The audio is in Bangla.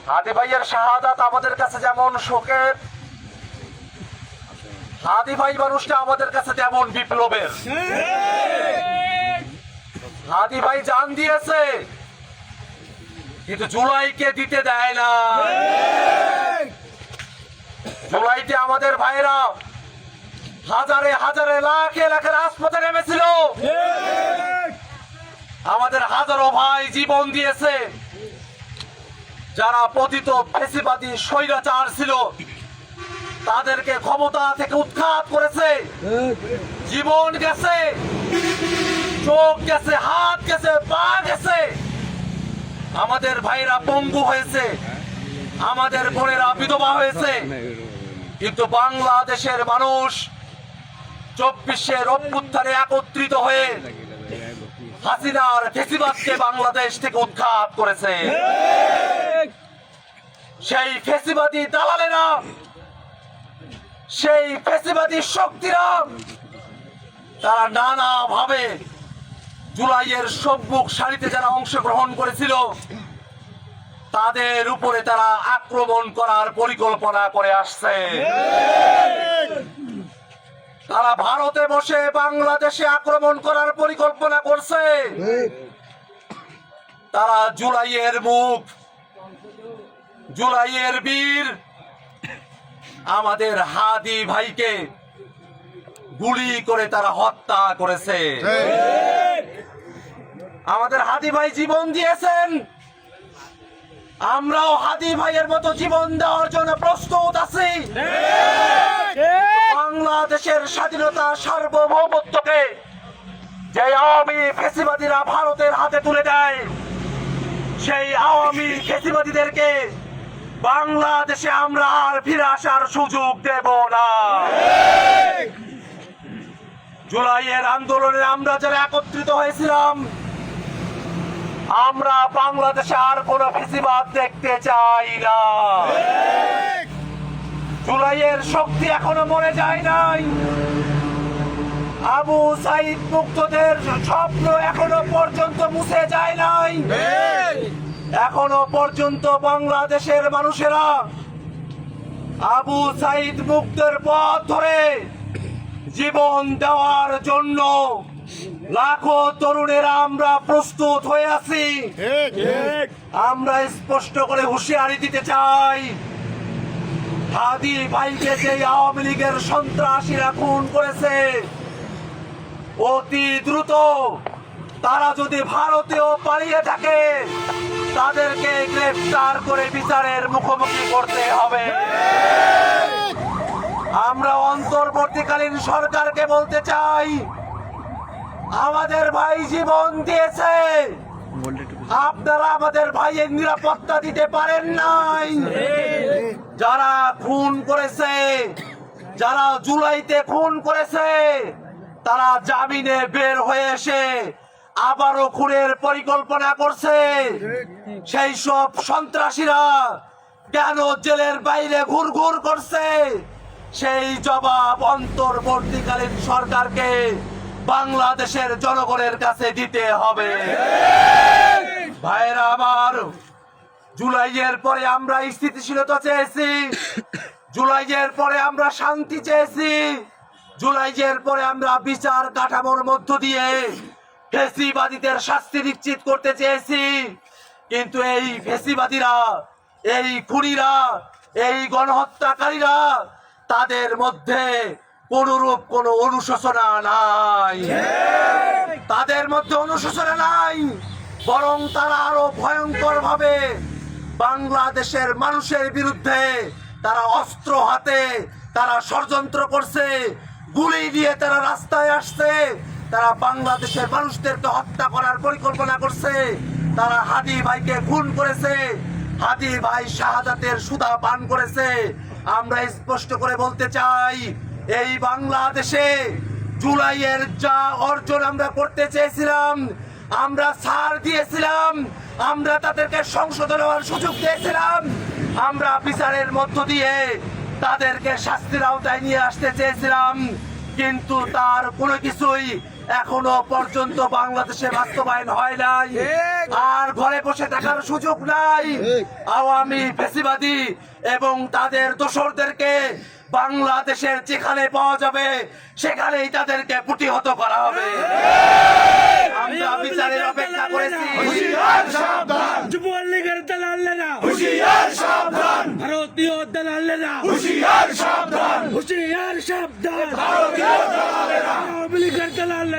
হাদি ভাইয়ের শাহাদাত আমাদের কাছে যেমন শোকের, হাদি ভাই মানুষটা আমাদের কাছে তেমন বিপ্লবের। হাদি ভাই জান দিয়েছে, কিন্তু জুলাইকে দিতে দেয় না। জুলাইতে আমাদের ভাইরা হাজারে হাজারে লাখে লাখে রাজপথে নেমেছিল। আমাদের হাজারো ভাই জীবন দিয়েছে। যারা পতিত ফ্যাসিবাদী স্বৈরাচার ছিল তাদেরকে ক্ষমতা থেকে উৎখাত করেছে। জীবন গেছে, চোখ গেছে, হাত গেছে, পা গেছে। আমাদের ভাইরা পঙ্গু হয়েছে, আমাদের বোনেরা বিধবা হয়েছে। কিন্তু বাংলাদেশের মানুষ 24-এর অভ্যুত্থানে একত্রিত হয়ে হাসিনার ফ্যাসিবাদকে বাংলাদেশ থেকে উৎখাত করেছে। সেই ফ্যাসিবাদী দালালেরা, সেই ফ্যাসিবাদী শক্তিরা তারা নানা ভাবে জুলাইয়ের সম্মুখ সারিতে যারা অংশগ্রহণ করেছিল তাদের উপরে তারা আক্রমণ করার পরিকল্পনা করে আসছে। তারা ভারতে বসে বাংলাদেশে আক্রমণ করার পরিকল্পনা করছে। তারা জুলাইয়ের মুখ, জুলাইয়ের বীর আমাদের হাদি ভাইকে গুলি করে তারা হত্যা করেছে। আমাদের হাদি ভাই জীবন দিয়েছেন, আমরাও হাদি ভাইয়ের মতো জীবন দেওয়ার জন্য প্রস্তুত আছি। বাংলাদেশের স্বাধীনতা সার্বভৌমত্বকে যে আওয়ামী ফ্যাসিবাদীরা ভারতের হাতে তুলে দেয়, সেই আওয়ামী ফ্যাসিবাদীদেরকে বাংলাদেশে আমরা আর ফিরে আসার সুযোগ দেব না। জুলাইয়ের আন্দোলনে আমরা যারা একত্রিত হয়েছিলাম, আমরা বাংলাদেশে আর কোন ফ্যাসিবাদ দেখতে চাই না। জুলাইয়ের শক্তি এখনো মরে যায় নাই। আবু সাইদ মুক্তদের স্বপ্ন এখনো পর্যন্ত মুছে যায় নাই। এখনো পর্যন্ত বাংলাদেশের মানুষেরা আবু সাইদ মুক্তের পথ ধরে জীবন দেওয়ার জন্য লাখো তরুণেরা আমরা প্রস্তুত হয়ে আছি। আমরা স্পষ্ট করে হুঁশিয়ারি দিতে চাই, হাদি ভাইকে যে আওয়ামী লীগের সন্ত্রাসীরা খুন করেছে, অতি দ্রুত তারা যদি ভারতেও পালিয়ে থাকে তাদেরকে গ্রেফতার করে বিচারের মুখোমুখি করতে হবে। আমরা অন্তর্বর্তীকালীন সরকারকে বলতে চাই, আমাদের ভাই জীবন দিয়েছে, আপনারা আমাদের ভাইয়ের নিরাপত্তা দিতে পারেন নাই। যারা খুন করেছে, যারা জুলাইতে খুন করেছে, তারা জামিনে বের হয়ে এসে আবারও খুনের পরিকল্পনা করছে। সেই সব সন্ত্রাসীরা কেন জেলের বাইরে ঘুরঘুর করছে, সেই জবাব অন্তর্বর্তীকালীন সরকারকে বাংলাদেশের জনগণের কাছে দিতে হবে। ভাইরা আমার, জুলাইয়ের পরে আমরা স্থিতিশীলতা চেয়েছি, জুলাইয়ের পরে আমরা শান্তি চেয়েছি, জুলাইয়ের পরে আমরা বিচার কাঠামোর মধ্য দিয়ে ফ্যাসিবাদীদের শাস্তি নিশ্চিত করতে চেয়েছি। কিন্তু এই ফ্যাসিবাদীরা, এই খুনিরা, এই গণহত্যাকারীরা, তাদের মধ্যে কোনরূপ কোন অনুশোচনা নাই। তাদের মধ্যে অনুশোচনা নাই, বরং তারা আরো ভয়ঙ্কর ভাবে বাংলাদেশের মানুষের বিরুদ্ধে তারা অস্ত্র হাতে তারা ষড়যন্ত্র করছে। গুলি দিয়ে তারা রাস্তায় আসছে, তারা বাংলাদেশের মানুষদেরকে হত্যা করার পরিকল্পনা করছে। তারা হাদি ভাইকে খুন করেছে, হাদি ভাই শাহাদাতের সুধা পান করেছে। আমরা স্পষ্ট করে বলতে চাই, এই বাংলাদেশে জুলাইয়ের যা অর্জন আমরা করতে চেয়েছিলাম, আমরা ছাড় দিয়েছিলাম, আমরা তাদেরকে সংশোধন হওয়ার সুযোগ দিয়েছিলাম, আমরা বিচারের মধ্য দিয়ে তাদেরকে শাস্তির আওতায় নিয়ে আসতে চেয়েছিলাম। কিন্তু তার কোনো কিছুই এখনো পর্যন্ত বাংলাদেশে বাস্তবায়ন হয় নাই। আর ঘরে ঘরে বসে থাকার সুযোগ নাই। আওয়ামী ফ্যাসিবাদী এবং তাদের দোসরদেরকে বাংলাদেশের যেখানে পাওয়া যাবে সেখানেই তাদেরকে প্রতিহত করা হবে। আমরা বিচারের অপেক্ষা করেছি। যুবলীগের দালালেরা হুঁশিয়ার সাবধান, ভারতীয় দালালেরা হুঁশিয়ার সাবধান, হুঁশিয়ার সাবধান, ভারতীয় দালালেরা আওয়ামী লীগের দালালেরা